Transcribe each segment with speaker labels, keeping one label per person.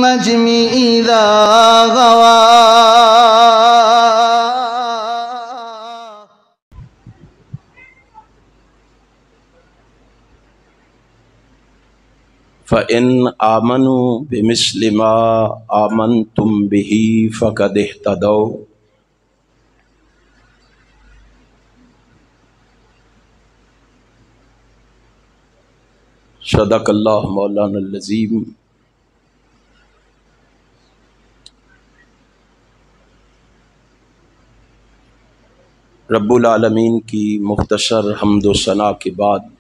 Speaker 1: नज्मि इज़ा गवा।
Speaker 2: फ़इन आमनु बिमिस्लि मा आमनतुम बिही फ़क़द इह्तदौ। सदक़ल्लाहु मौलाना अज़ीम। रब्बुल आलमीन की मुख्तसर हम्द व सना के बाद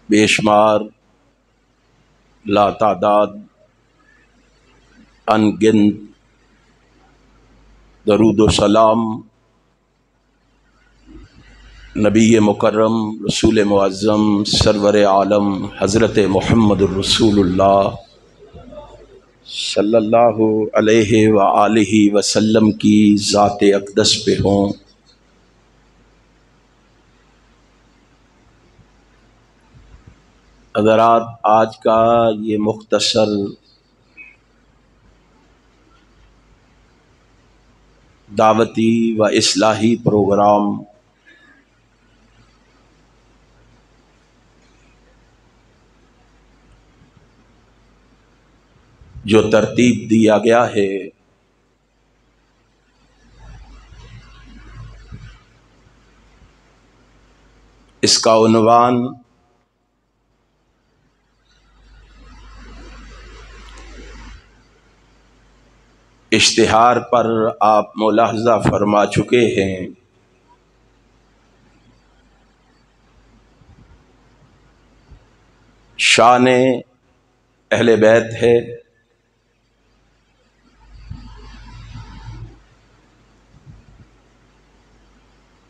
Speaker 2: बेशुमार लातादाद अनगिनत दरूद व सलाम नबी मुकर्रम रसूल मुअज़्ज़म सरवर आलम हज़रत मुहम्मदुर रसूलुल्लाह सल्लल्लाहु अलैहि व आलिहि वसल्लम की ज़ात अक़दस पे हों। हज़रात, आज का ये मुख्तसर दावती व इस्लाही प्रोग्राम जो तरतीब दिया गया है, इसका उन्वान इश्तिहार पर आप मुलाहज़ा फरमा चुके हैं। शान अहले बैत है।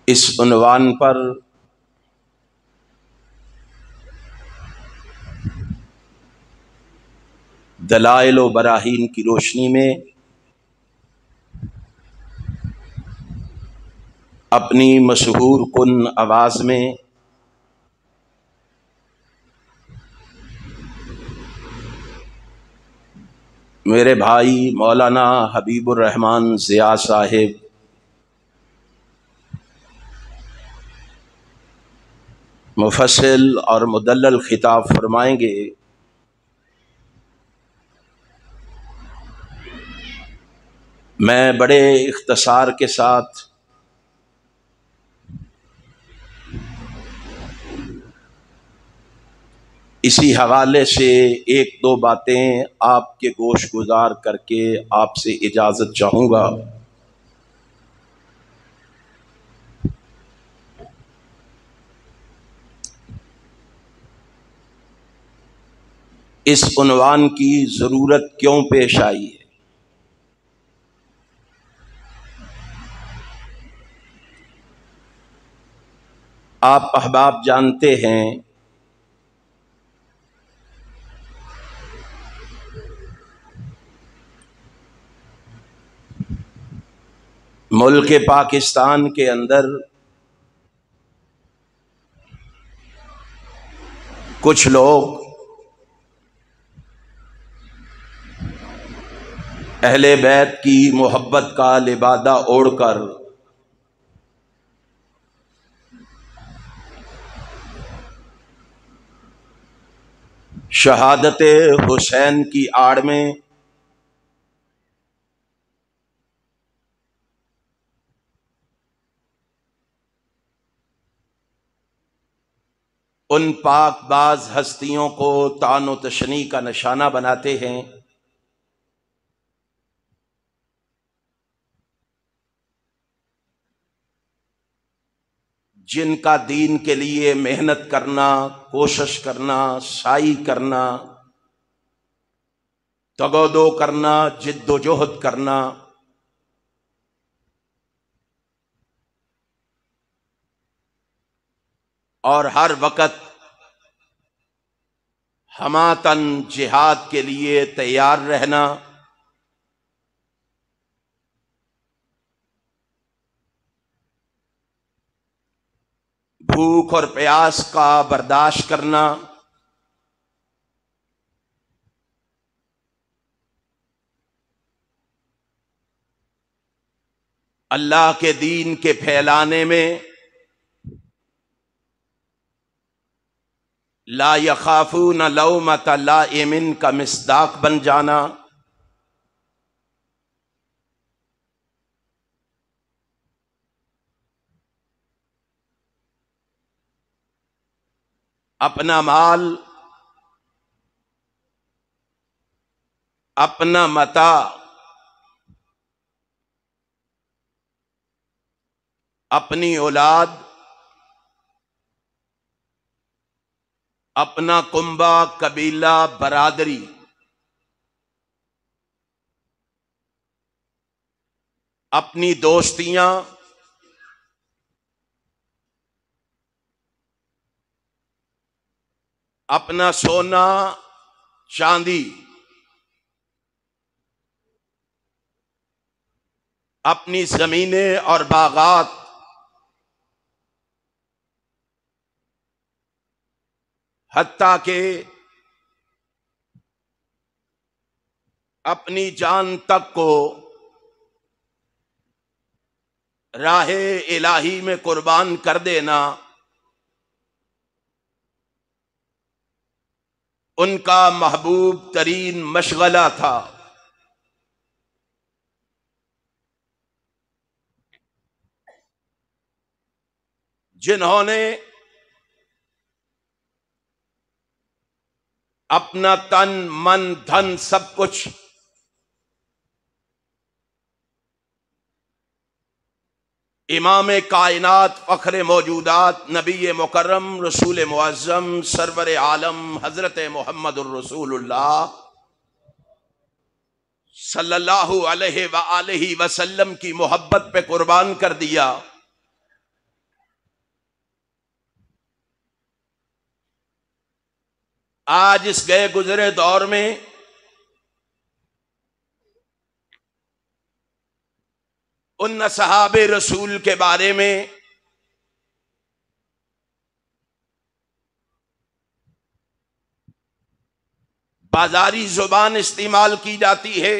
Speaker 2: इस उन्वान पर दलाइल व बराहीन की रोशनी में अपनी मशहूर कुन आवाज़ में मेरे भाई मौलाना हबीबुर रहमान ज़िया साहिब मुफस्सिल और मुदल्लल खिताब फरमाएंगे। मैं बड़े इख्तिसार के साथ इसी हवाले से एक दो बातें आपके गोश गुजार करके आपसे इजाज़त चाहूँगा। इस उन्वान की ज़रूरत क्यों पेश आई है? आप अहबाब जानते हैं, मुल्क पाकिस्तान के अंदर कुछ लोग अहले बैत की मोहब्बत का लिबादा ओढ़कर शहादत हुसैन की आड़ में उन पाकबाज हस्तियों को तानो तशनी का निशाना बनाते हैं जिनका दीन के लिए मेहनत करना, कोशिश करना, साई करना, तगोदो करना, जिद्दोजहद करना और हर वक्त हमातन जिहाद के लिए तैयार रहना, भूख और प्यास का बर्दाश्त करना, अल्लाह के दीन के फैलाने में ला यखाफून लौमत लाइमिन का मिस्दाक बन जाना, अपना माल, अपना मता, अपनी औलाद, अपना कुंबा, कबीला, बरादरी, अपनी दोस्तियां, अपना सोना चांदी, अपनी जमीनें और बागात, हत्ता के अपनी जान तक को राहे इलाही में कुर्बान कर देना उनका महबूब तरीन मशगला था। जिन्होंने अपना तन मन धन सब कुछ इमाम कायनात फख्र मौजूदात नबी मुकर्रम रसूल मुअज़्ज़म सरवर आलम हजरत मोहम्मदुर रसूलुल्लाह सल्लल्लाहु अलैहि वसल्लम की मोहब्बत पे कुर्बान कर दिया, आज इस गए गुजरे दौर में उन सहाबे रसूल के बारे में बाजारी जुबान इस्तेमाल की जाती है,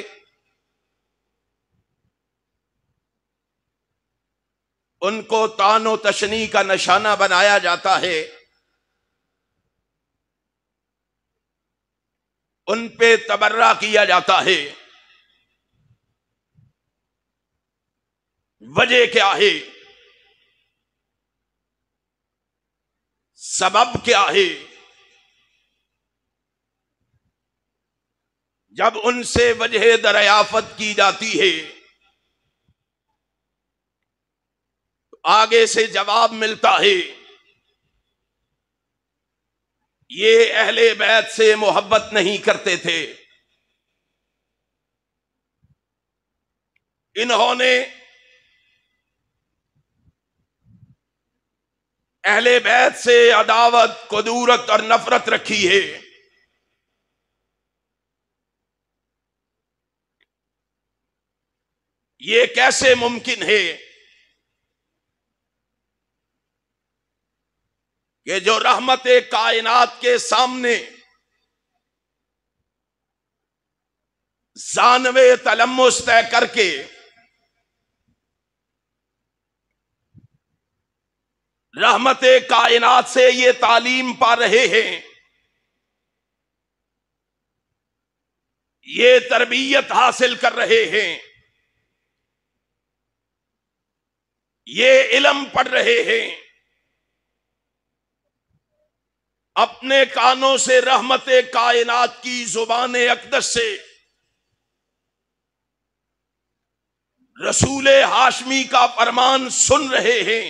Speaker 2: उनको तानो तशनी का निशाना बनाया जाता है, उन पे तबर्रा किया जाता है। वजह क्या है, सबब क्या है? जब उनसे वजह दरियाफत की जाती है तो आगे से जवाब मिलता है, ये अहले बैत से मोहब्बत नहीं करते थे, इन्होंने अहले बैत से अदावत, कुदूरत और नफरत रखी है। ये कैसे मुमकिन है कि जो रहमत कायनात के सामने जानवे तलम्मुस तय करके रहमत कायनात से ये तालीम पा रहे हैं, ये तरबियत हासिल कर रहे हैं, ये इल्म पढ़ रहे हैं, अपने कानों से रहमत कायनात की जुबान अक़दस से रसूल हाशमी का फरमान सुन रहे हैं,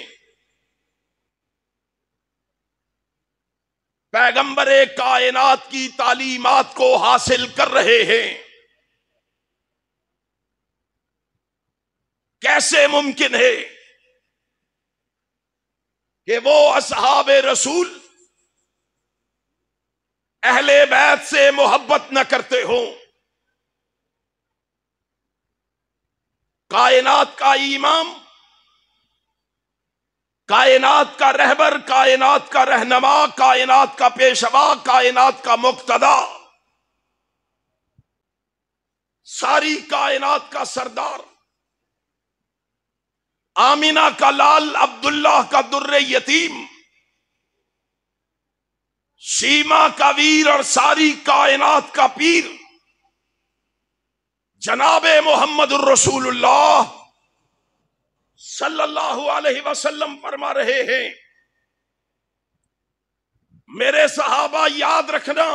Speaker 2: पैगंबर कायनात की तालीमात को हासिल कर रहे हैं। कैसे मुमकिन है कि वो असहाबे रसूल अहले बैत से मोहब्बत न करते हों? कायनात का इमाम कायनात का रहबर, कायनात का रहनमा, कायनात का पेशवा, कायनात का मुक्तदा, सारी कायनात का सरदार, आमीना का लाल, अब्दुल्लाह का दुर्रे यतीम, सीमा का वीर और सारी कायनात का पीर, जनाबे मोहम्मदुर रसूलुल्लाह सल्लल्लाहु अलैहि वसल्लम फरमा रहे हैं, मेरे सहाबा याद रखना,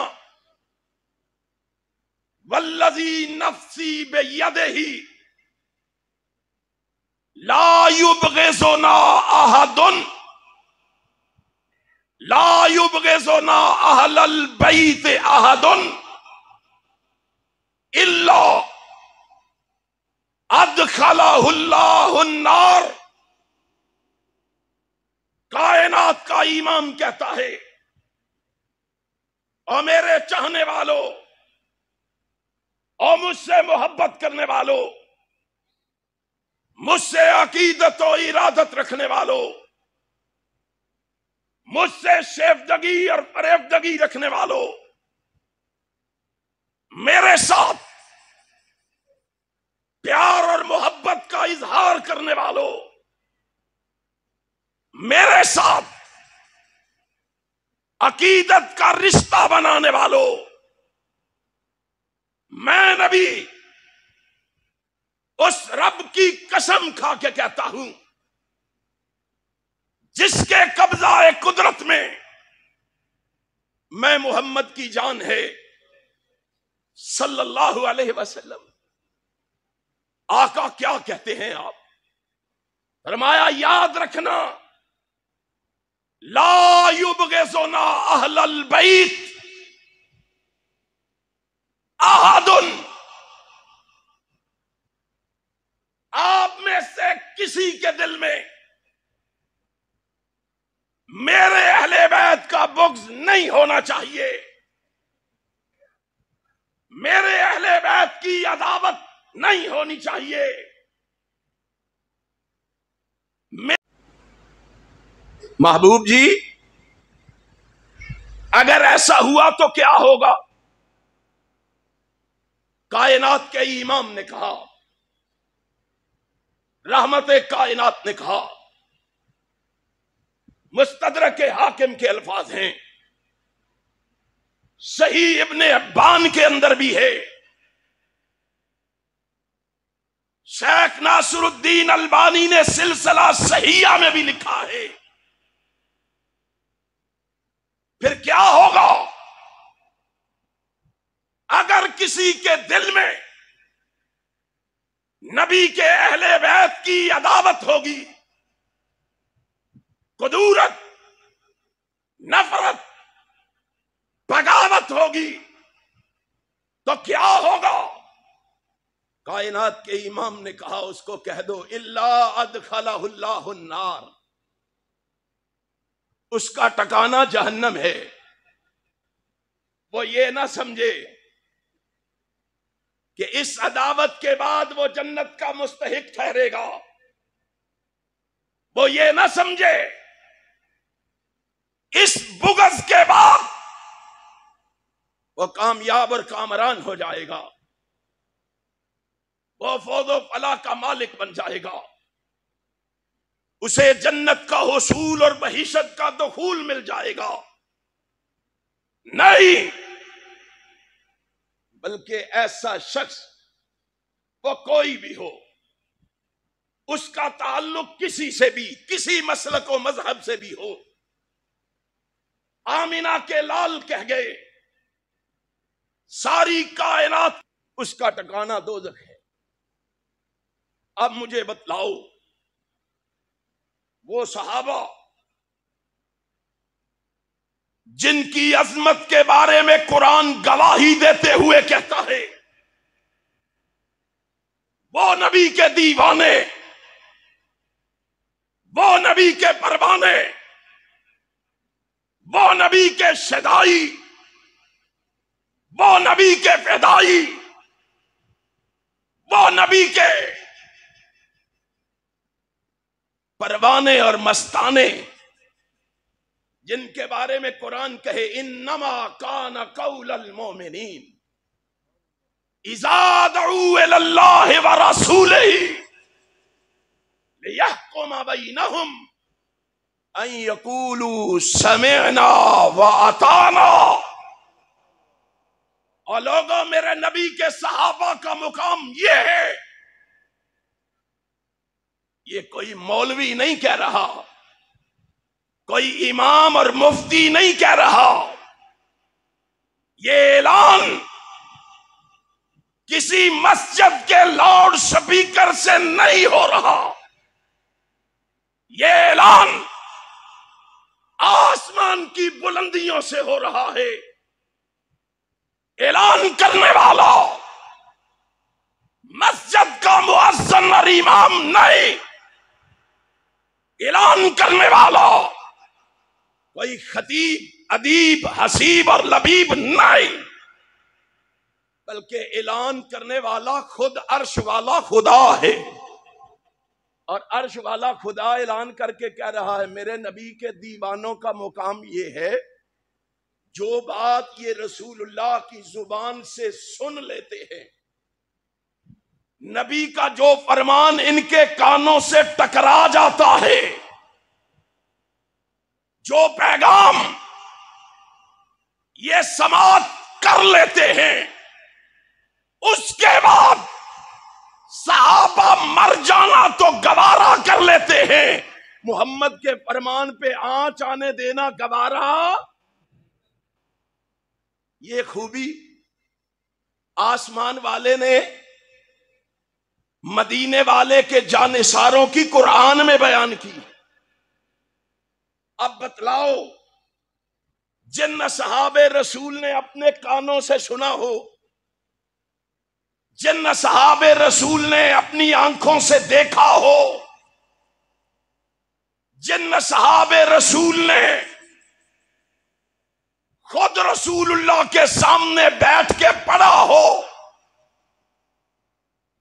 Speaker 2: वल्लज़ी नफ्सी बियदिही ला युबग़िज़ुना अहदुन ला युबग़िज़ुना अहलल बैत अहदुन इल्ला अदखलहुल्लाहुन नार। कायनात का इमाम कहता है, और मेरे चाहने वालों और मुझसे मोहब्बत करने वालों, मुझसे अकीदत और इरादत रखने वालों, मुझसे शेफदगी और फरेबदगी रखने वालों, मेरे साथ प्यार और मोहब्बत का इजहार करने वालों, मेरे साथ अकीदत का रिश्ता बनाने वालों, मैं नबी उस रब की कसम खा के कहता हूं जिसके कब्जा कुदरत में मैं मोहम्मद की जान है सल्लल्लाहु अलैहि वसल्लम। आका क्या कहते हैं आप? फरमाया, याद रखना, ला युबग़िज़ुना अहलल बैत अहदुन, आप में से किसी के दिल में मेरे अहले बैत का बुग़्ज़ नहीं होना चाहिए, मेरे अहले बैत की अदावत नहीं होनी चाहिए। महबूब जी, अगर ऐसा हुआ तो क्या होगा? कायनात के इमाम ने कहा, रहमत कायनात ने कहा, मुस्तदरक के हाकिम के अल्फाज हैं, सही इब्ने हिब्बान के अंदर भी है, शेख नासरुद्दीन अलबानी ने सिलसिला सहीहा में भी लिखा है। फिर क्या होगा अगर किसी के दिल में नबी के अहले बैत की अदावत होगी, कुदूरत, नफरत, बगावत होगी, तो क्या होगा? कायनात के इमाम ने कहा, उसको कह दो, इल्ला अदखलहुल्लाहुन नार, उसका ठिकाना जहन्नम है। वो ये ना समझे कि इस अदावत के बाद वो जन्नत का मुस्तहिक ठहरेगा, वो ये ना समझे इस बुग़्ज़ के बाद वो कामयाब और कामरान हो जाएगा, वो फौज़ो फलाह का मालिक बन जाएगा, उसे जन्नत का हुसूल और बहिशत का दुखूल मिल जाएगा। नहीं, बल्कि ऐसा शख्स, वो कोई भी हो, उसका ताल्लुक किसी से भी, किसी मसलक व मजहब से भी हो, आमीना के लाल कह गए, सारी कायनात उसका ठिकाना दोज़ख है। अब मुझे बतलाओ, वो सहाबा जिनकी अजमत के बारे में कुरान गवाही देते हुए कहता है, वो नबी के दीवाने, वो नबी के परवाने, वो नबी के शदाई, वो नबी के फिदाई, वो नबी के परवाने और मस्ताने जिनके बारे में कुरान कहे इन्नमा काना कौलल मोमिनीन इज़ा दऊ इलल्लाहि व रसूलिही लियहकुम बैनहुम अन यकूलू समिअना व अताना। और लोगों, मेरे नबी के सहाबा का मुकाम ये है, ये कोई मौलवी नहीं कह रहा, कोई इमाम और मुफ्ती नहीं कह रहा, ये ऐलान किसी मस्जिद के लाउड स्पीकर से नहीं हो रहा, ये ऐलान आसमान की बुलंदियों से हो रहा है। ऐलान करने वाला मस्जिद का मुअज्जिन और इमाम नहीं, ऐलान करने वाला कोई खतीब, अदीब, हसीब और लबीब नहीं, बल्कि ऐलान करने वाला खुद अर्श वाला खुदा है। और अर्श वाला खुदा ऐलान करके कह रहा है, मेरे नबी के दीवानों का मुकाम ये है, जो बात ये रसूलुल्लाह की जुबान से सुन लेते हैं, नबी का जो फरमान इनके कानों से टकरा जाता है, जो पैगाम ये समाअत कर लेते हैं, उसके बाद सहाबा मर जाना तो गवारा कर लेते हैं, मोहम्मद के फरमान पे आंच आने देना गवारा। ये खूबी आसमान वाले ने मदीने वाले के जानिसारों की कुरान में बयान की। अब बतलाओ, जिन सहाबे रसूल ने अपने कानों से सुना हो, जिन सहाबे रसूल ने अपनी आंखों से देखा हो, जिन सहाबे रसूल ने खुद रसूलुल्लाह के सामने बैठ के पढ़ा हो,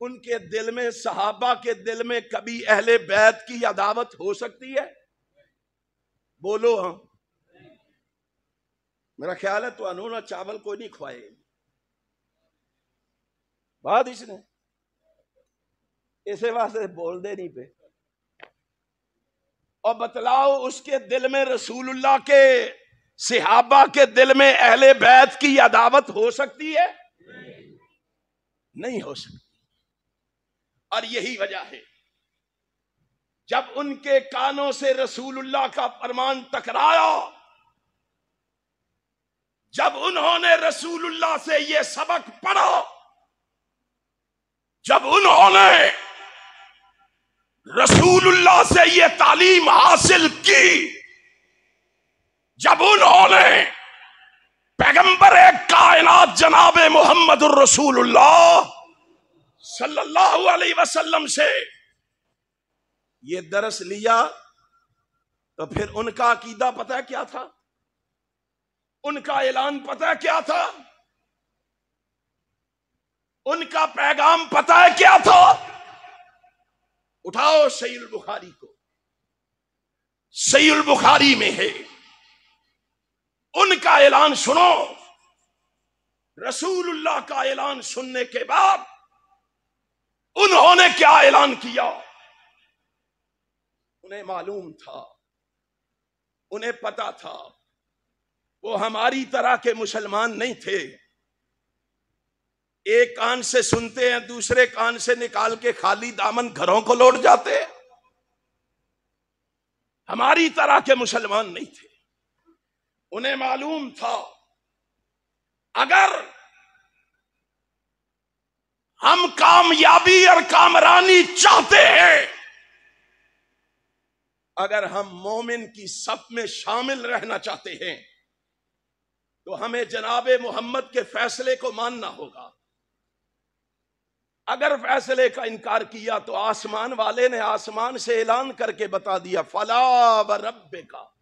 Speaker 2: उनके दिल में, सहाबा के दिल में कभी अहले बैत की अदावत हो सकती है? बोलो हाँ। मेरा ख्याल है तो अनूना चावल कोई नहीं खुआए बात इसने, इसे वास्ते बोल दे नहीं पे। और बतलाओ, उसके दिल में रसूलुल्लाह के, सहाबा के दिल में अहले बैत की अदावत हो सकती है? नहीं हो सकती। और यही वजह है, जब उनके कानों से रसूलुल्लाह का फरमान टकराया, जब उन्होंने रसूलुल्लाह से यह सबक पढ़ा, जब उन्होंने रसूलुल्लाह से यह तालीम हासिल की, जब उन्होंने पैगंबर कायनात जनाबे मुहम्मदुर रसूलुल्लाह सल्लल्लाहु अलैहि वसल्लम से ये दरस लिया, तो फिर उनका अकीदा पता है क्या था? उनका ऐलान पता है क्या था? उनका पैगाम पता है क्या था? उठाओ सहीह बुखारी को, सहीह बुखारी में है, उनका ऐलान सुनो। रसूलुल्लाह का ऐलान सुनने के बाद उन्होंने क्या ऐलान किया? उन्हें मालूम था, उन्हें पता था, वो हमारी तरह के मुसलमान नहीं थे। एक कान से सुनते हैं, दूसरे कान से निकाल के खाली दामन घरों को लौट जाते। हमारी तरह के मुसलमान नहीं थे। उन्हें मालूम था, अगर हम कामयाबी और कामरानी चाहते हैं, अगर हम मोमिन की सफ में शामिल रहना चाहते हैं, तो हमें जनाबे मोहम्मद के फैसले को मानना होगा। अगर फैसले का इनकार किया तो आसमान वाले ने आसमान से ऐलान करके बता दिया, फला व रब्बिका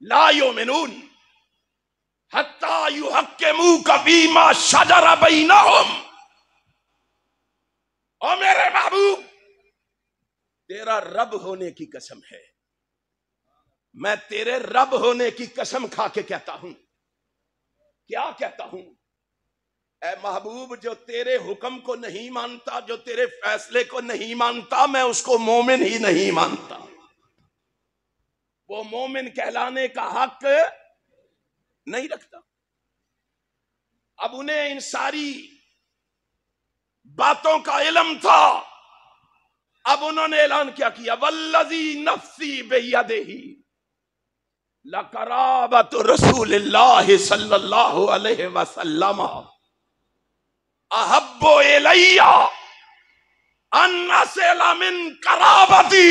Speaker 2: ला युमिनून हत्ता युहक्किमूका फीमा शजरा बैनहुम। और मेरे महबूब, तेरा रब होने की कसम है, मैं तेरे रब होने की कसम खा के कहता हूं। क्या कहता हूं? ऐ महबूब, जो तेरे हुक्म को नहीं मानता, जो तेरे फैसले को नहीं मानता, मैं उसको मोमिन ही नहीं मानता। वो मोमिन कहलाने का हक नहीं रखता। अब उन्हें इन सारी बातों का इल्म था। अब उन्होंने ऐलान क्या किया? वल्लज़ी नफ्सी बियदिही लकराबत रसूलिल्लाह सल्लल्लाहु अलैहि वसल्लम अहब्बु इलैया अन नसला मिन कराबती।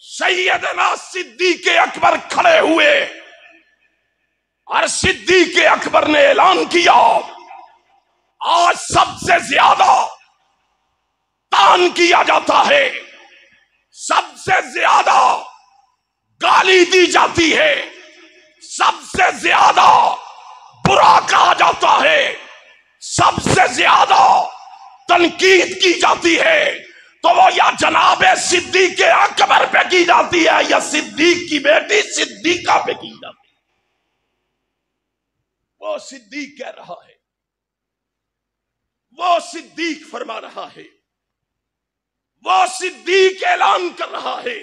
Speaker 2: सैयदना सिद्दीक़ अकबर खड़े हुए और सिद्दीक़ अकबर ने ऐलान किया, आज सबसे ज्यादा तान किया जाता है, सबसे ज्यादा गाली दी जाती है, सबसे ज्यादा बुरा कहा जाता है, सबसे ज्यादा तनकीद की जाती है, तो वो या जनाबे सिद्दीक़ अकबर पे की जाती है या सिद्दीक की बेटी सिद्दीका पे की जाती है। वो सिद्दीक कह रहा है, वो सिद्दीक फरमा रहा है, वो सिद्दीक ऐलान कर रहा है,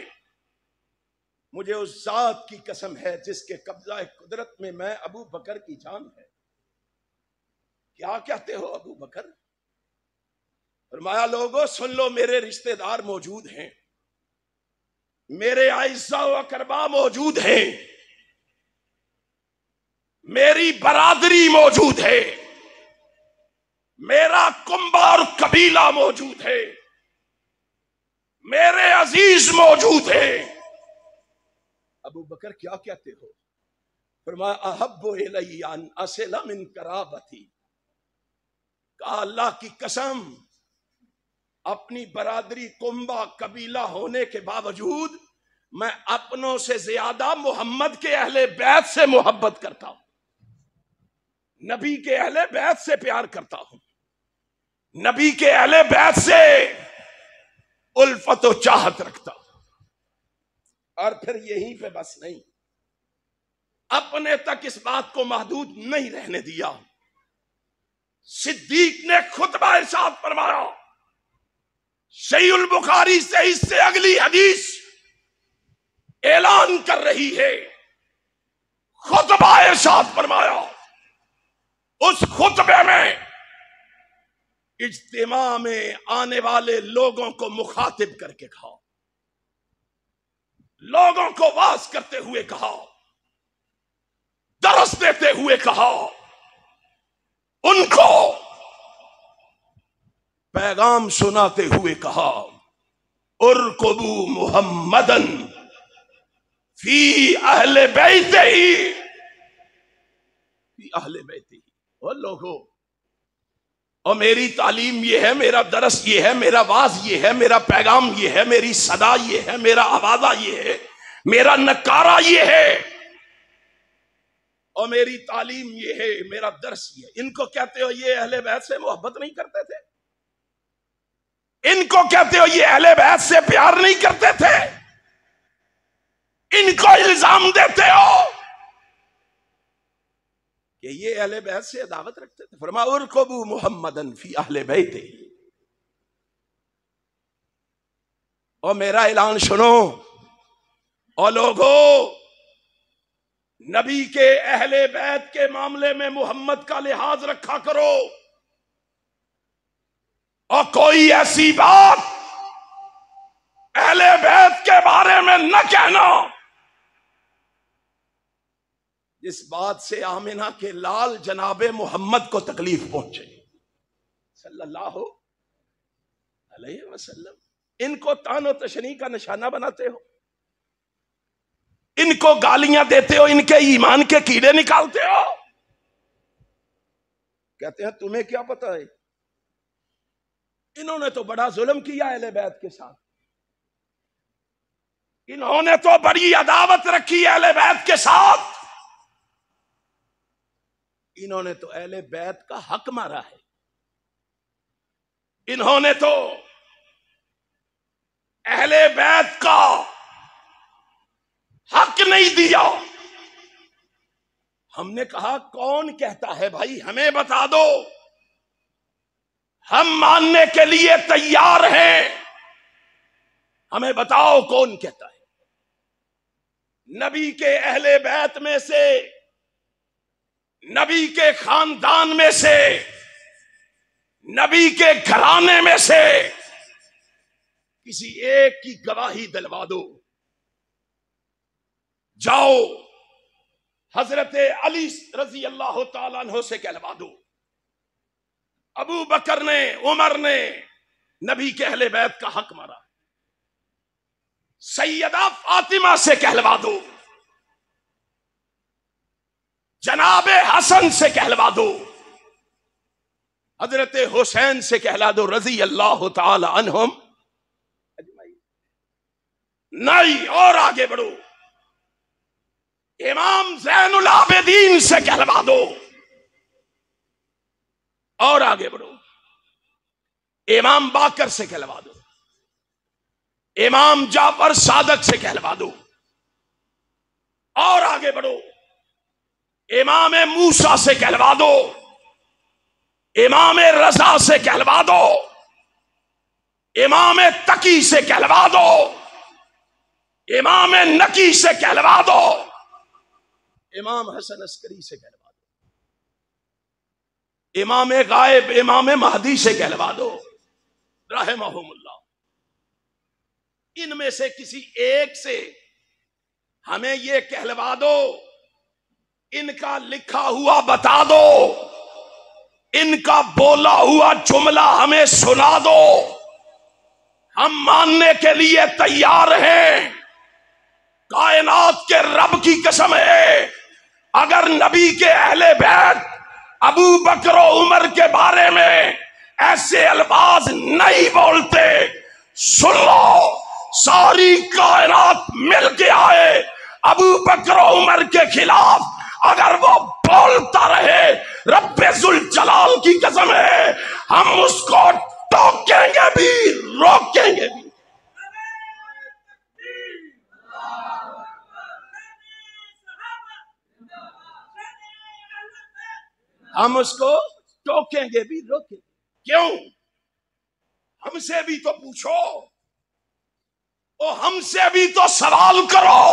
Speaker 2: मुझे उस जात की कसम है जिसके कब्जा कुदरत में मैं अबू बकर की जान है। क्या कहते हो अबू बकर? फरमाया, लोगों सुन लो, मेरे रिश्तेदार मौजूद हैं, मेरे आइज़ा व अकरबा मौजूद हैं, मेरी बरादरी मौजूद है, मेरा कुंबा और कबीला मौजूद है, मेरे अजीज मौजूद है। अबू बकर क्या कहते हो? फरमाया, अहब्बु इलैया अन असला मिन कराबती। कहा, अल्लाह की कसम, अपनी बरादरी कुंबा कबीला होने के बावजूद मैं अपनों से ज्यादा मोहम्मद के अहले बैत से मोहब्बत करता हूं, नबी के अहले बैत से प्यार करता हूं, नबी के अहले बैत से उल्फत व चाहत रखता हूं। और फिर यहीं पे बस नहीं, अपने तक इस बात को महदूद नहीं रहने दिया। सिद्दीक ने खुतबा इरशाद फरमाया, सहीहुल बुखारी से इससे अगली हदीस ऐलान कर रही है, खुतबा इरशाद फरमाया, उस खुतबे में इज्तिमा में आने वाले लोगों को मुखातिब करके कहा, लोगों को वाज करते हुए कहा, दरस देते हुए कहा, उनको पैगाम सुनाते हुए कहा, उरकुबू मुहम्मदन फी अहले बैतिही, फी अहले बैतिही। और लोगों, और मेरी तालीम ये है, मेरा दरस ये है, मेरा वाज ये है, मेरा पैगाम ये है, मेरी सदा ये है, मेरा आवाजा ये है, मेरा नकारा ये है, और मेरी तालीम ये है, मेरा दर्स ये है। इनको कहते हो ये अहले बैत से मोहब्बत नहीं करते थे? इनको कहते हो ये अहले बैत से प्यार नहीं करते थे? इनको इल्जाम देते हो कि ये अहले बैत से अदावत रखते थे। फरमाया, उरकुबू मुहम्मदन फी अहले बैते। और मेरा ऐलान सुनो, और लोगों, नबी के अहले बैत के मामले में मोहम्मद का लिहाज रखा करो, और कोई ऐसी बात अहले बैत के बारे में न कहना जिस बात से आमिना के लाल जनाबे मोहम्मद को तकलीफ पहुंचे सल्लल्लाहु अलैहि वसल्लम। इनको तानो तशनी का निशाना बनाते हो, इनको गालियां देते हो, इनके ईमान के कीड़े निकालते हो। कहते हैं तुम्हें क्या पता है, इन्होंने तो बड़ा जुल्म किया अहले बैत के साथ, इन्होंने तो बड़ी अदावत रखी अहले बैत के साथ, इन्होंने तो अहले बैत का हक मारा है, इन्होंने तो अहले बैत का हक नहीं दिया। हमने कहा कौन कहता है भाई, हमें बता दो, हम मानने के लिए तैयार हैं, हमें बताओ कौन कहता है। नबी के अहले बैत में से, नबी के खानदान में से, नबी के घराने में से किसी एक की गवाही दिलवा दो। जाओ हजरत अली रजी अल्लाह तआला अन्हु से कहलवा दो, अबू बकर ने, उमर ने नबी के अहले बैत का हक मारा। सैयदा फातिमा से कहलवा दो, जनाबे हसन से कहलवा दो, हजरत हुसैन से कहला दो रजी अल्लाह तआला अन्हुम। नहीं, और आगे बढ़ो, इमाम ज़ैनुल आबिदीन से कहलवा दो, और आगे बढ़ो, इमाम बाकर से कहलवा दो, इमाम जाफर सादक से कहलवा दो, और आगे बढ़ो, इमाम मूसा से कहलवा दो, इमाम रजा से कहलवा दो, इमाम तकी से कहलवा दो, इमाम नकी से कहलवा दो, इमाम हसन अस्करी से कहलवा दो, इमाम गायब इमाम महदी से कहलवा दो रहमहुमुल्लाह। इनमें से किसी एक से हमें यह कहलवा दो, इनका लिखा हुआ बता दो, इनका बोला हुआ जुमला हमें सुना दो, हम मानने के लिए तैयार हैं। कायनात के रब की कसम है, अगर नबी के अहले बैत अबू बकर और उमर के बारे में ऐसे अल्फाज नहीं बोलते, सुन लो, सारी कायनात मिल के आए अबू बकर और उमर के खिलाफ, अगर वो बोलता रहे, रब्बे जुल जलाल की कसम है, हम उसको टोकेंगे भी, रोकेंगे भी। हम उसको टोकेंगे भी, रोकेंगे। क्यों? हमसे भी तो पूछो, और हमसे भी तो सवाल करो,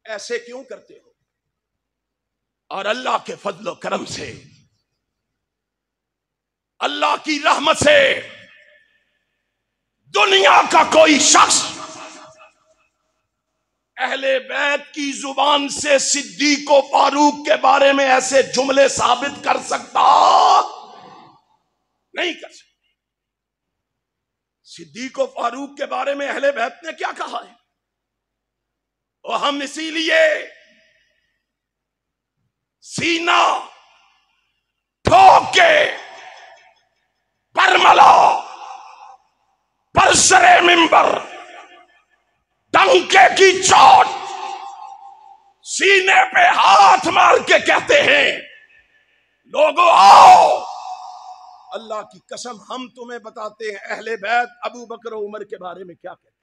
Speaker 2: ऐसे क्यों करते हो? और अल्लाह के फजलो करम से, अल्लाह की रहमत से, दुनिया का कोई शख्स अहले बैत की जुबान से सिद्दीक व फारूक के बारे में ऐसे जुमले साबित कर सकता नहीं कर सकता। सिद्दीक व फारूक के बारे में अहले बैत ने क्या कहा है, और हम इसीलिए सीना ठोक के बरमला बरसरे मिंबर डंके की चोट सीने पे हाथ मार के कहते हैं, लोगों आओ, अल्लाह की कसम हम तुम्हें बताते हैं अहले बैत अबू बकर और उमर के बारे में क्या कहते हैं।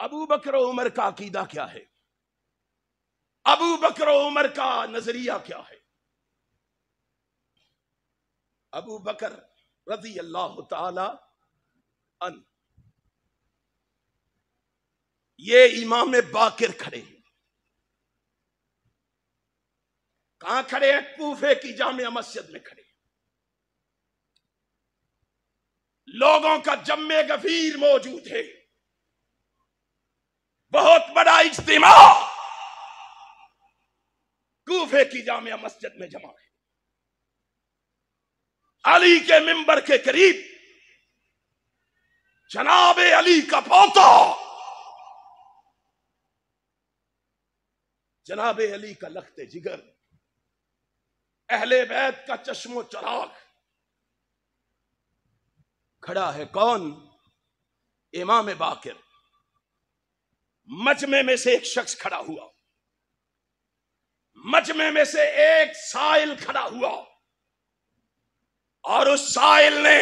Speaker 2: अबू बकर और उमर का अकीदा क्या है, अबू बकर और उमर का नजरिया क्या है। अबू बकर रज़ी अल्लाह ताला अन, ये इमाम बाकिर खड़े हैं। कहां खड़े हैं? कूफे की जामिया मस्जिद में खड़े हैं। लोगों का जम्मे गफीर मौजूद है, बहुत बड़ा इज्तिमा कूफे की जामिया मस्जिद में जमा है। अली के मिंबर के करीब जनाबे अली का पोता, जनाबे अली का लख्ते जिगर, अहले बैत का चश्मो चराग खड़ा है। कौन? इमाम बाकिर। मजमे में से एक शख्स खड़ा हुआ, मजमे में से एक साइल खड़ा हुआ, और उस साइल ने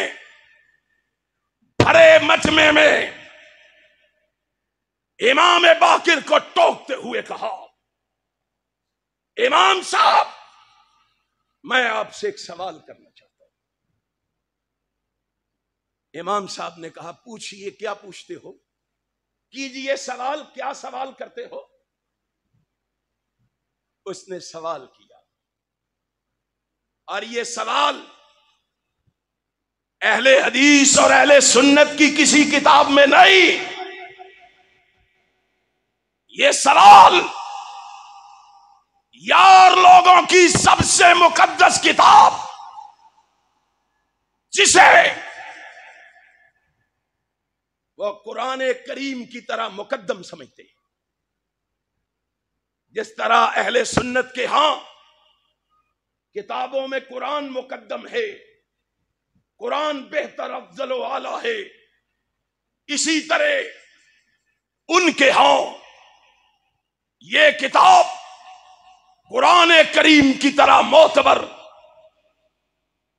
Speaker 2: भरे मजमे में इमाम बाकिर को टोकते हुए कहा, इमाम साहब, मैं आपसे एक सवाल करना चाहता हूं। इमाम साहब ने कहा, पूछिए, क्या पूछते हो, कीजिए सवाल, क्या सवाल करते हो। उसने सवाल किया, और ये सवाल अहले हदीस और अहले सुन्नत की किसी किताब में नहीं, ये सवाल यार लोगों की सबसे मुकद्दस किताब, जिसे वो कुरान करीम की तरह मुकद्दम समझते हैं, जिस तरह अहले सुन्नत के यहां किताबों में कुरान मुकद्दम है, कुरान बेहतर अफजल व आला है, इसी तरह उनके यहां ये किताब कुरान करीम की तरह मोतबर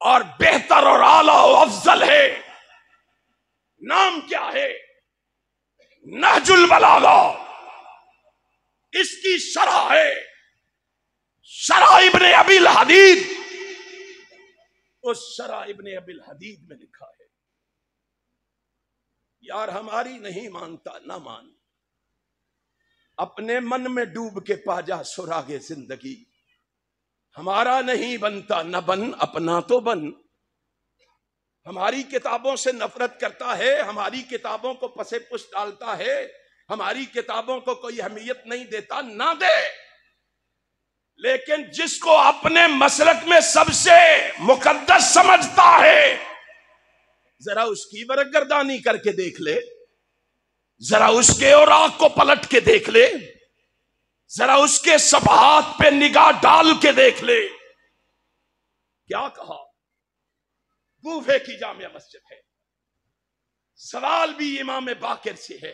Speaker 2: और बेहतर और आला व अफजल है। नाम क्या है? नहजुल बलागा। इसकी शरह है शरह इब्ने अबिल हदीद। उस शरह इब्ने अबिल हदीद में लिखा है, यार हमारी नहीं मानता ना मान, अपने मन में डूब के पाजा सुरागे जिंदगी, हमारा नहीं बनता न बन, अपना तो बन। हमारी किताबों से नफरत करता है, हमारी किताबों को पसे पुश डालता है, हमारी किताबों को कोई अहमियत नहीं देता, ना दे, लेकिन जिसको अपने मसलक में सबसे मुकद्दस समझता है, जरा उसकी बरगर्दानी करके देख ले, जरा उसके और आंख को पलट के देख ले, जरा उसके सफहात पे निगाह डाल के देख ले। क्या कहा? कूफे की जामिया मस्जिद है। सवाल भी इमाम बाकिर से है,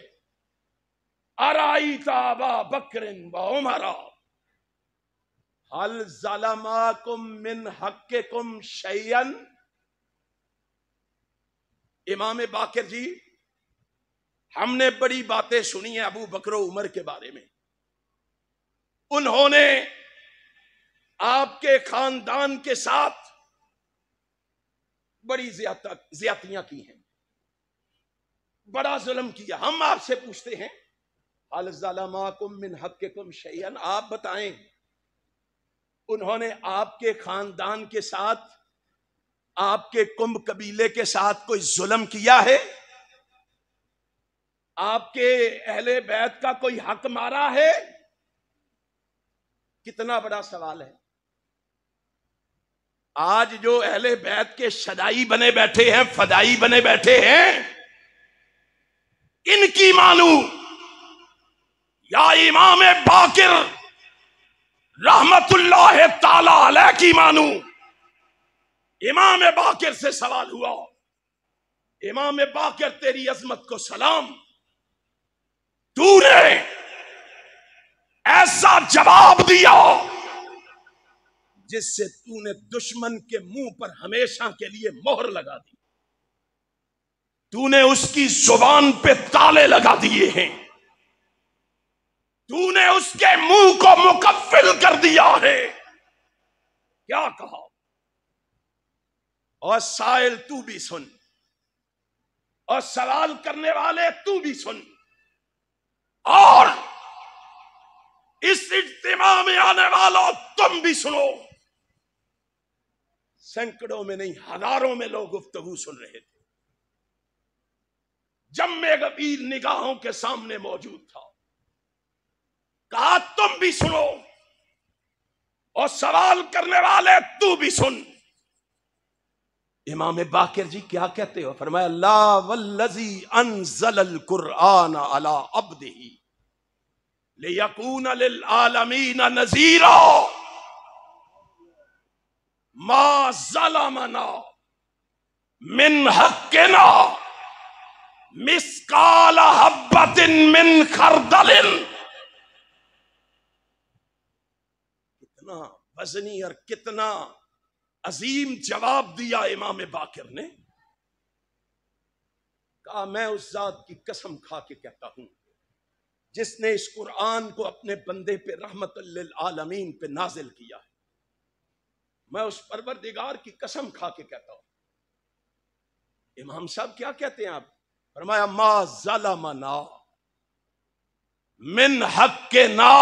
Speaker 2: अराईता अबा बकरिन व उमरा हल ज़लमाकुम मिन हक्किकुम शैयन। इमाम बाकिर जी, हमने बड़ी बातें सुनी है अबू बकर उमर के बारे में, उन्होंने आपके खानदान के साथ बड़ी ज्यादतियां की हैं, बड़ा जुल्म किया। हम आपसे पूछते हैं, हल ज़लमाकुम मिन हक्किकुम शैयन, आप बताएं, उन्होंने आपके खानदान के साथ, आपके कुंभ कबीले के साथ कोई जुल्म किया है? आपके अहले बैत का कोई हक मारा है? कितना बड़ा सवाल है। आज जो अहले बैत के शदाई बने बैठे हैं, फदाई बने बैठे हैं, इनकी मानू या इमाम बाकिर रहमतुल्लाह ताला अलैह की मानू? इमाम बाकिर से सवाल हुआ, इमाम बाकिर तेरी अजमत को सलाम, तूने ऐसा जवाब दिया जिससे तूने दुश्मन के मुंह पर हमेशा के लिए मोहर लगा दी, तूने उसकी जुबान पे ताले लगा दिए हैं, तूने उसके मुंह को मुकफ्फिल कर दिया है। क्या कहा? और साइल तू भी सुन, और सवाल करने वाले तू भी सुन, और इस इज्तिमा में आने वालों तुम भी सुनो। सैकड़ों में नहीं, हजारों में लोग गुफ्तगू सुन रहे थे। जम्मे गबीर निगाहों के सामने मौजूद था। कहा तुम भी सुनो, और सवाल करने वाले तू भी सुन। इमाम बाकिर जी क्या कहते हो? फरमाया, ला वल्लज़ी अनज़लल कुरआन अला अब्दिही लियकून लिल आलमीन नज़ीरा मा ज़लमना मिन हक्किना मिस्काल हब्बतिन मिन खरदलिन। कितना वजनी और कितना अजीम जवाब दिया इमाम बाकिर ने। कहा मैं उस जात की कसम खा के कहता हूं जिसने इस कुरान को अपने बंदे पे रहमतुल लिल आलमीन पे नाजिल किया है, मैं उस परवरदिगार की कसम खा के कहता हूं। इमाम साहब क्या कहते हैं आप? फरमाया मा ज़लमना मिन हक़्क़े ना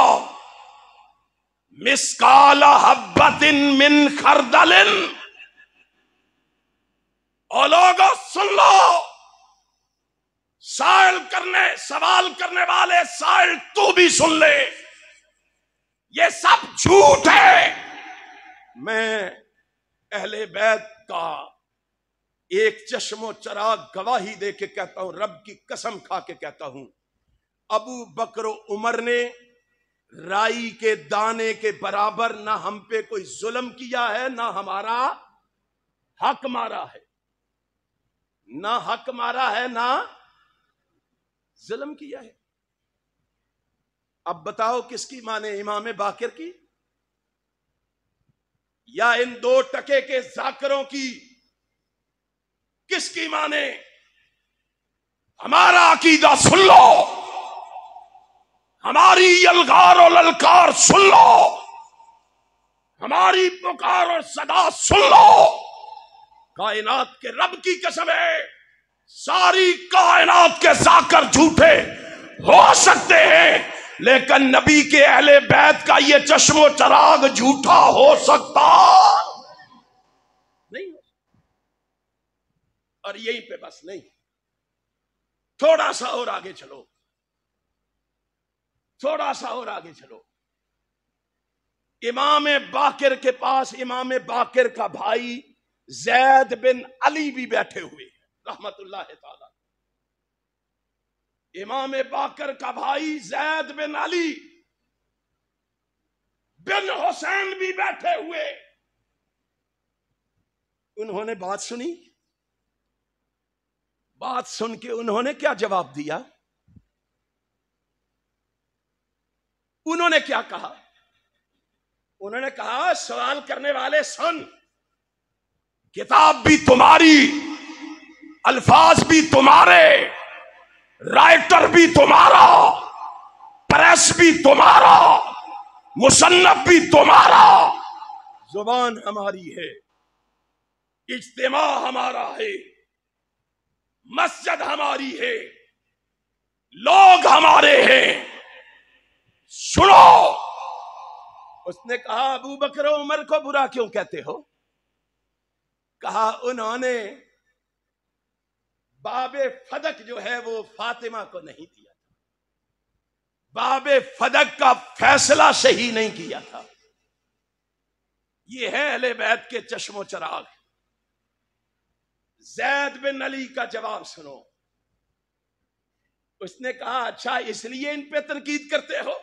Speaker 2: मिस्काला हब्बतिन मिन खरदलिन। ओ लोगों सुन लो, सवाल करने वाले साइल तू भी सुन ले, ये सब झूठ है। मैं अहले बैत का एक चश्मो चराग गवाही दे के कहता हूं, रब की कसम खा के कहता हूं, अबू बकर उमर ने राई के दाने के बराबर ना हम पे कोई जुल्म किया है, ना हमारा हक मारा है, ना हक मारा है ना जुल्म किया है। अब बताओ किसकी माने, इमाम बाकिर की या इन 2 टके के जाकिरों की? किसकी माने? हमारा अकीदा सुन लो, हमारी अलगार और ललकार सुन लो, हमारी पुकार और सदा सुन लो। कायनात के रब की कसम है, सारी कायनात के जाकर झूठे हो सकते हैं, लेकिन नबी के अहले बैत का ये चश्मो चराग झूठा हो सकता नहीं। और यहीं पे बस नहीं, थोड़ा सा और आगे चलो, थोड़ा सा और आगे चलो। इमाम बाकिर के पास इमाम बाकिर का भाई जैद बिन अली भी बैठे हुए रहमतुल्लाह ताला। इमाम बाकर का भाई जैद बिन अली बिन हुसैन भी बैठे हुए। उन्होंने बात सुनी, बात सुन के उन्होंने क्या जवाब दिया? उन्होंने क्या कहा? उन्होंने कहा सवाल करने वाले सुन, किताब भी तुम्हारी, अल्फाज भी तुम्हारे, राइटर भी तुम्हारा, प्रेस भी तुम्हारा, मुसन्नफ भी तुम्हारा, जुबान हमारी है, इज्तिमा हमारा है, मस्जिद हमारी है, लोग हमारे हैं, सुनो। उसने कहा अबू बकर उमर को बुरा क्यों कहते हो? कहा उन्होंने बाबे फदक जो है वो फातिमा को नहीं दिया था, बाबे फदक का फैसला सही नहीं किया था। ये है अहले बैत के चश्मो चराग। जैद बिन अली का जवाब सुनो। उसने कहा अच्छा इसलिए इन पे तनकीद करते हो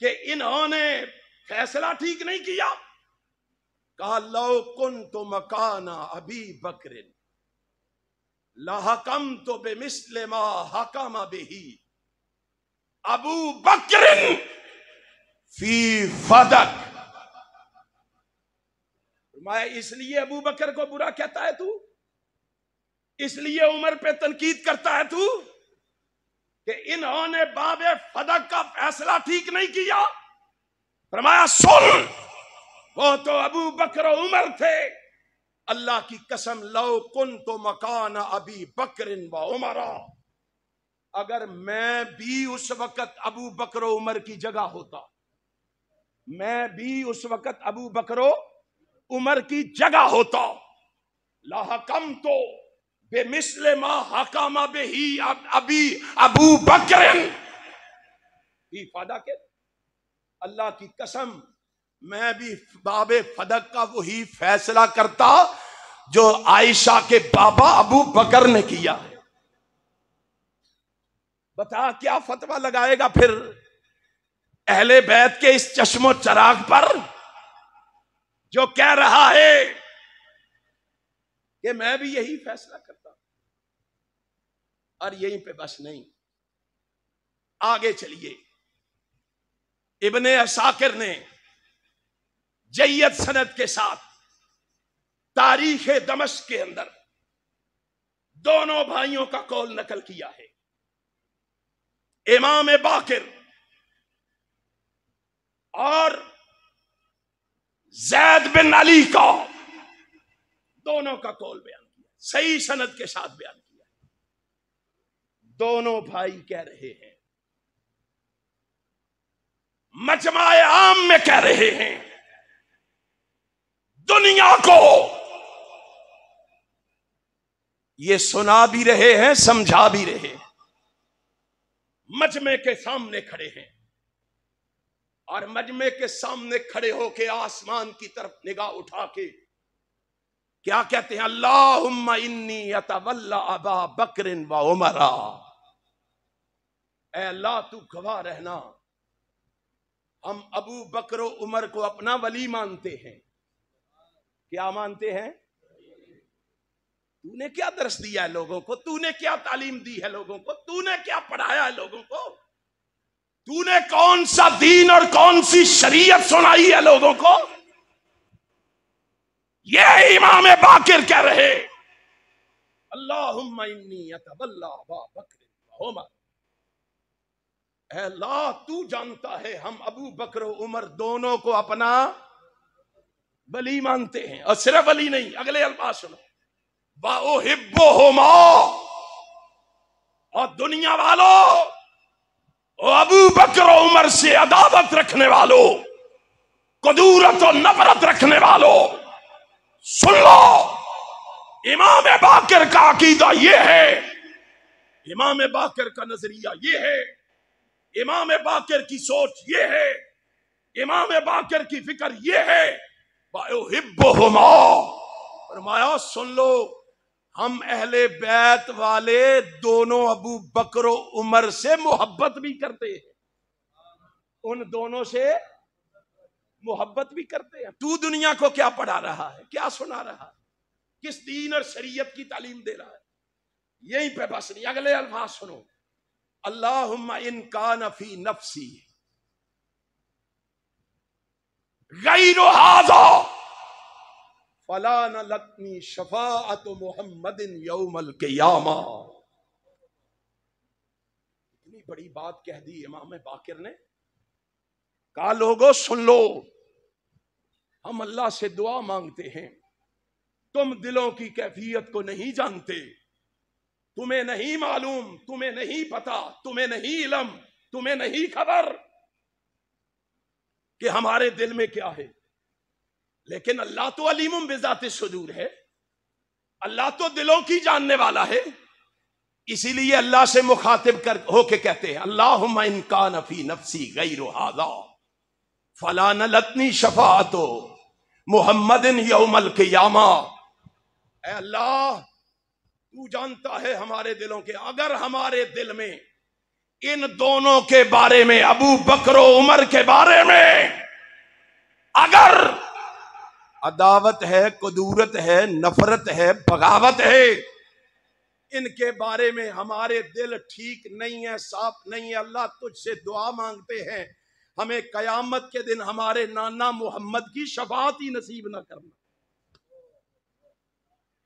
Speaker 2: कि इन्होंने फैसला ठीक नहीं किया? कहा लो कुन्तु मकाना अबी बकरिन लहकम तो बेमिस्ले मा हकम बिही अबू बकरिन फी फदक। मैं इसलिए अबू बकर को बुरा कहता है तू, इसलिए उमर पे तनकीद करता है तू कि इन्होंने बाबे फदक का फैसला ठीक नहीं किया? फरमाया सुन, वो तो अबू बकर उमर थे, अल्लाह की कसम लो कुन्तु मकान अबी बकरिन व उमरा, अगर मैं भी उस वक्त अबू बकर उमर की जगह होता, मैं भी उस वक्त अबू बकर उमर की जगह होता, लहकम तो बेमिस्ले मा हकामा बिही अबी अबू बकरिन फी फदक। अल्लाह की कसम मैं भी बाबे फदक का वही फैसला करता जो आयशा के बाबा अबू बकर ने किया है। बता क्या फतवा लगाएगा फिर अहले बैत के इस चश्मो चराग पर जो कह रहा है कि मैं भी यही फैसला करता। और यहीं पे बस नहीं, आगे चलिए। इब्ने असाकिर ने जय्यद सनद के साथ तारीख दमश्क के अंदर दोनों भाइयों का कौल नकल किया है। इमाम बाकिर और जैद बिन अली का, दोनों का कौल बयान किया, सही सनद के साथ बयान किया। दोनों भाई कह रहे हैं, मजमाए आम में कह रहे हैं, दुनिया को ये सुना भी रहे हैं, समझा भी रहे हैं। मजमे के सामने खड़े हैं और मजमे के सामने खड़े होके आसमान की तरफ निगाह उठा के क्या कहते हैं? अल्लाहुम्मा इन्नी अतवल्ला अबा बकरिन व उमरा। ऐ अल्लाह तू गवाह रहना, हम अबू बकर व उमर को अपना वली मानते हैं। क्या मानते हैं? तूने क्या दर्श दिया है लोगों को? तूने क्या तालीम दी है लोगों को? तूने क्या पढ़ाया है लोगों को? तूने कौन सा दीन और कौन सी शरीयत सुनाई है लोगों को? ये इमाम बाकिर कह रहे, अल्लाहुम्मा इन्नी अतवल्ला अबा बकर व उमर। ऐ अल्लाह तू जानता है हम अबू बकर व उमर दोनों को अपना वली मानते हैं। और सिर्फ वली नहीं, अगले अल्फाज सुनो, वाउहिब्बुहुमा, और दुनिया वालों, अबू बकर व उमर से अदावत रखने वालों, कुदूरत और नफरत रखने वालों, सुन लो, इमाम बाकिर का अकीदा ये है, इमाम बाकिर का नजरिया ये है, इमाम बाकिर की सोच ये है, इमाम बाकिर की फिक्र ये है। वाउहिब्बुहुमा, फरमाया सुन लो, हम अहले बैत वाले दोनों अबू बकर उमर से मोहब्बत भी करते हैं, उन दोनों से मोहब्बत भी करते हैं। तू दुनिया को क्या पढ़ा रहा है, क्या सुना रहा है, किस दीन और शरीयत की तालीम दे रहा है? यहीं पे बस नहीं, अगले अल्फाज सुनो, अल्लाहुम्मा इन कान फी नफ्सी गैरु हाज़ा फला न लतनी शफाअत मुहम्मदिन यौमल क़ियामा। इतनी बड़ी बात कह दी इमाम बाकिर ने। कहा लोगों सुन लो, हम अल्लाह से दुआ मांगते हैं, तुम दिलों की कैफियत को नहीं जानते, तुम्हें नहीं मालूम, तुम्हें नहीं पता, तुम्हें नहीं इल्म, तुम्हें नहीं खबर कि हमारे दिल में क्या है। लेकिन अल्लाह तो अलीमुम बिज़ाति सुदूर है, अल्लाह तो दिलों की जानने वाला है। इसीलिए अल्लाह से मुखातिब कर होके कहते हैं, अल्लाहुम्मा इन कान फी नफ्सी गैरु हाज़ा फला न लतनी शफाअतो मुहम्मदिन यौमल क़ियामा। ऐ अल्लाह तू जानता है हमारे दिलों के, अगर हमारे दिल में इन दोनों के बारे में, अबू बकर उमर के बारे में अगर अदावत है, कुदूरत है, नफरत है, बगावत है, इनके बारे में हमारे दिल ठीक नहीं है, साफ नहीं है, अल्लाह तुझसे दुआ मांगते हैं, हमें कयामत के दिन हमारे नाना मोहम्मद की शफाअत ही नसीब ना करना,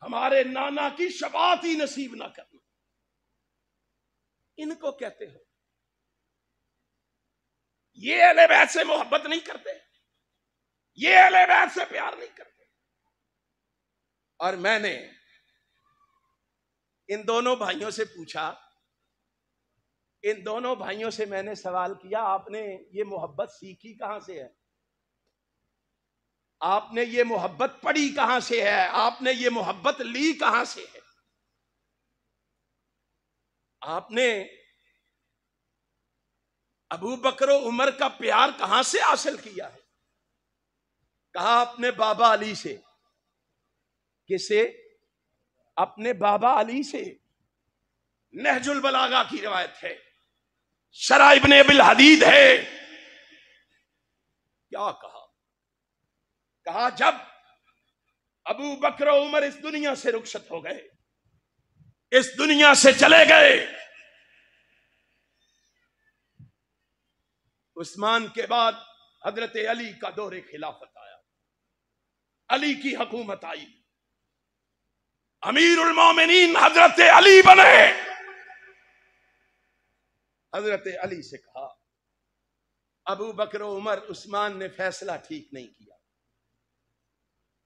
Speaker 2: हमारे नाना की शफाअत ही नसीब ना करना। इनको कहते हो ये अहले बैत से मोहब्बत नहीं करते, ये अहले बैत से प्यार नहीं करते। और मैंने इन दोनों भाइयों से पूछा, इन दोनों भाइयों से मैंने सवाल किया, आपने ये मोहब्बत सीखी कहां से है, आपने ये मोहब्बत पढ़ी कहां से है, आपने ये मोहब्बत ली कहां से है, आपने अबू बकर उमर का प्यार कहां से हासिल किया है? कहा अपने बाबा अली से। किसे? अपने बाबा अली से। नहजुल बलागा की रिवायत है, शरा इब्ने अबिल हदीद है। क्या कहा? कहा जब अबू बकर उमर इस दुनिया से रुखसत हो गए, इस दुनिया से चले गए, उस्मान के बाद हजरत अली का दौरे खिलाफत आया, अली की हुकूमत आई। अमीरुल मोमिनीन हजरत अली बने। हजरत अली से कहा, अबू बकर उमर उस्मान ने फैसला ठीक नहीं किया,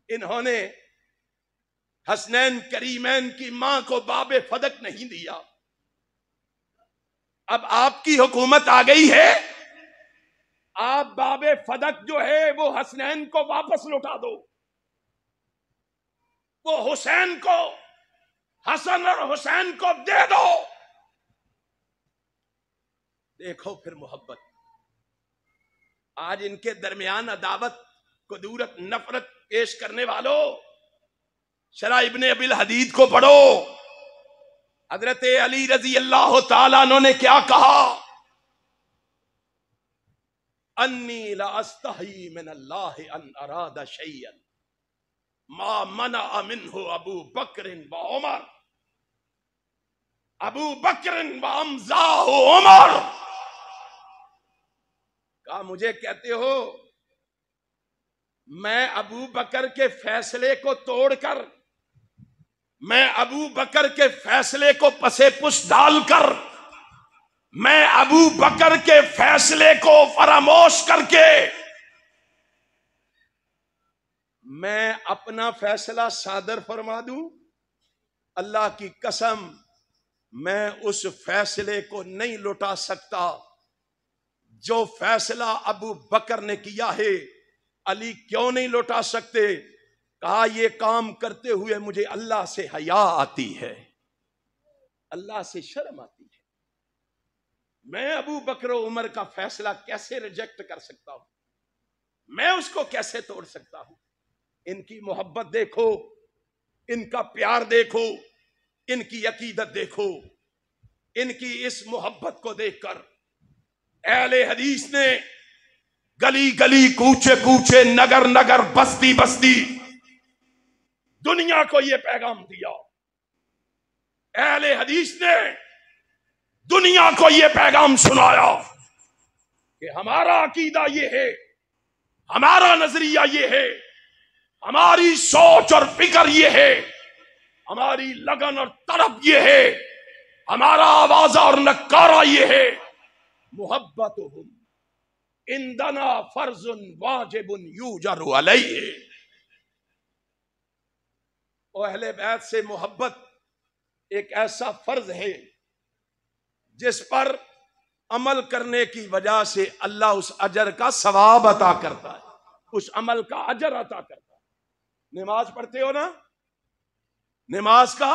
Speaker 2: इन्होंने हसनैन करीमैन की मां को बाबे फदक नहीं दिया। अब आपकी हुकूमत आ गई है, आप बाबे फदक जो है वो हसनैन को वापस लौटा दो, वो हुसैन को, हसन और हुसैन को दे दो। देखो फिर मोहब्बत। आज इनके दरमियान अदावत, कुदूरत, नफरत पेश करने वालों, शरा इब्ने अबिल हदीद को पढ़ो। हजरत अली रजी अल्लाह ताला अन्हु ने क्या कहा? अन्नी ला अस्तही मिन अल्लाह अन अरादा शैयन मा मना मिन्हु अबू बकर व उमर, अबू बकर व हमजा उमर। कहा, मुझे कहते हो मैं अबू बकर के फैसले को तोड़कर, मैं अबू बकर के फैसले को पसेपुस डालकर, मैं अबू बकर के फैसले को फरामोश करके मैं अपना फैसला सादर फरमा दूं? अल्लाह की कसम, मैं उस फैसले को नहीं लौटा सकता जो फैसला अबू बकर ने किया है। अली क्यों नहीं लौटा सकते? कहा, यह काम करते हुए मुझे अल्लाह से हया आती है, अल्लाह से शर्म आती है। मैं अबू बकर उमर का फैसला कैसे रिजेक्ट कर सकता हूं? मैं उसको कैसे तोड़ सकता हूं? इनकी मोहब्बत देखो, इनका प्यार देखो, इनकी अकीदत देखो। इनकी इस मोहब्बत को देखकर अहले हदीस ने गली गली, कूचे कूचे, नगर नगर, बस्ती बस्ती दुनिया को यह पैगाम दिया। अहले हदीस ने दुनिया को यह पैगाम सुनाया कि हमारा अकीदा यह है, हमारा नजरिया यह है, हमारी सोच और फिक्र यह है, हमारी लगन और तड़प यह है, हमारा आवाजा और नकारा यह है, मुहब्बतुहुम इंदना फर्जुन वाजिबुन यूजरु अलैहि। और अहले बैत से मोहब्बत एक ऐसा फर्ज है जिस पर अमल करने की वजह से अल्लाह उस अजर का सवाब अता करता है, उस अमल का अजर अता करता है। नमाज पढ़ते हो ना, नमाज का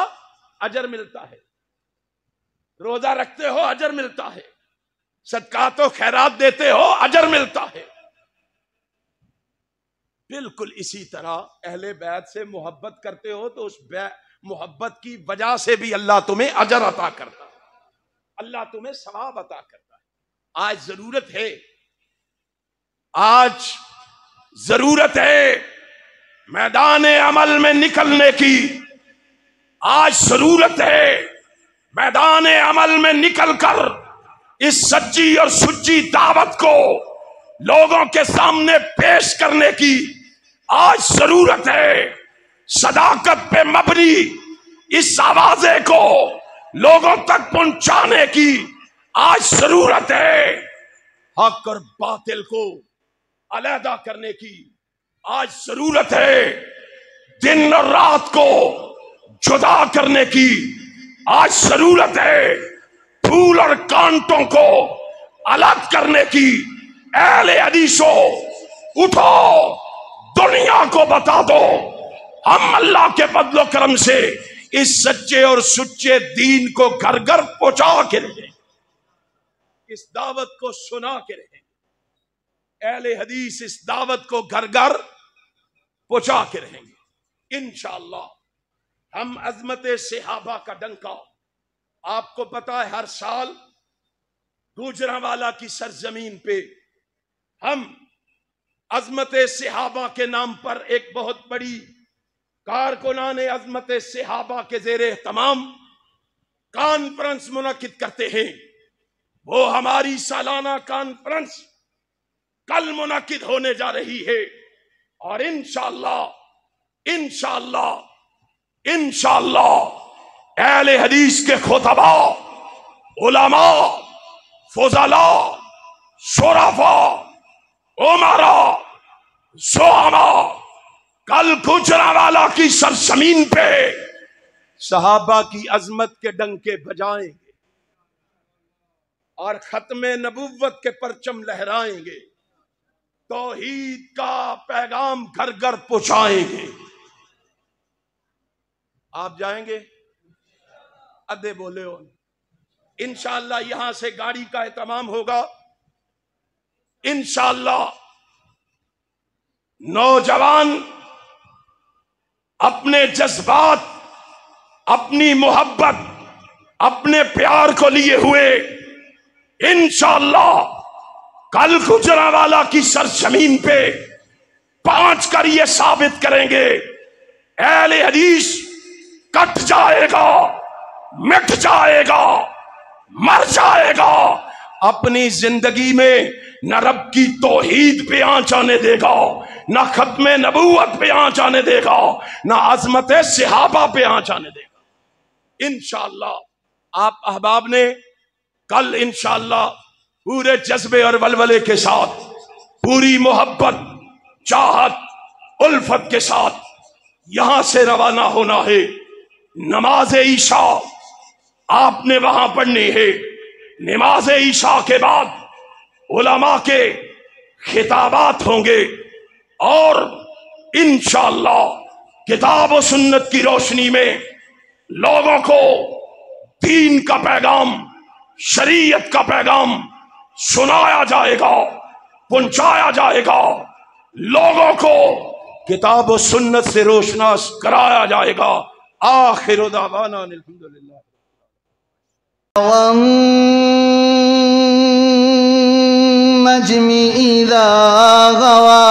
Speaker 2: अजर मिलता है। रोजा रखते हो, अजर मिलता है। सदकात व खैरात देते हो, अजर मिलता है। बिल्कुल इसी तरह अहले बैत से मोहब्बत करते हो तो उस मोहब्बत की वजह से भी अल्लाह तुम्हें अजर अता करता है, अल्लाह तुम्हें सवाब अता करता है। आज जरूरत है, आज जरूरत है मैदान अमल में निकलने की। आज जरूरत है मैदान अमल में निकलकर इस सच्ची और सुच्ची दावत को लोगों के सामने पेश करने की। आज जरूरत है सदाकत पे मबनी इस आवाजे को लोगों तक पहुंचाने की। आज जरूरत है हक और बातिल को अलहदा करने की। आज जरूरत है दिन और रात को जुदा करने की। आज जरूरत है फूल और कांटों को अलग करने की। अहले हदीसो उठो, दुनिया को बता दो हम अल्लाह के फजलो करम से इस सच्चे और सुच्चे दीन को घर घर पहुंचा के रहे, इस दावत को सुना के रहे। अहले हदीस इस दावत को घर घर पहुंचा के रहेंगे इंशाअल्लाह। हम अजमत सहाबा का डंका, आपको पता है हर साल गुजरांवाला की सरजमीन पे हम अजमत सहाबा के नाम पर एक बहुत बड़ी कारकुनाने अजमत सहाबा के जेरे तमाम कॉन्फ्रेंस मुनक्किद करते हैं। वो हमारी सालाना कॉन्फ्रेंस कल मुनक्किद होने जा रही है और इंशाअल्लाह इंशाअल्लाह अहले हदीस के खुतबा, उलमा, फुज़ला, शुरफा, उमरा, ज़ुअमा कल गुजरांवाला की सरजमीन पे सहाबा की अजमत के डंके बजाएंगे और खत्मे नबुव्वत के परचम लहराएंगे, तौहीद का पैगाम घर घर पहुंचाएंगे। आप जाएंगे? अदे बोले हो। इंशाअल्लाह यहां से गाड़ी का एहतमाम होगा। इंशाअल्लाह नौजवान अपने जज्बात, अपनी मोहब्बत, अपने प्यार को लिए हुए इंशाअल्लाह कल गुजरांवाला की सरजमीन पे पहुंच कर ये साबित करेंगे अहले हदीस कट जाएगा, मिट जाएगा, मर जाएगा, अपनी जिंदगी में न रब की तौहीद पे आंच आने देगा, न खत्मे नबूवत पे आंच आने देगा, न अजमत सहाबा पे आंच आने देगा। इंशाअल्लाह आप अहबाब ने कल इंशाअल्लाह पूरे जज्बे और वलवले के साथ, पूरी मोहब्बत, चाहत, उल्फत के साथ यहां से रवाना होना है। नमाज ईशा आपने वहां पढ़नी है। नमाज ईशा के बाद उलमा के खिताबात होंगे और इंशाअल्लाह किताब और सुन्नत की रोशनी में लोगों को दीन का पैगाम, शरीयत का पैगाम सुनाया जाएगा, पहुंचाया जाएगा, लोगों को किताब और सुन्नत से रोशनास कराया जाएगा। आखिर दावाना अल्हम्दुलिल्लाह।
Speaker 1: नज्मि इज़ा गवा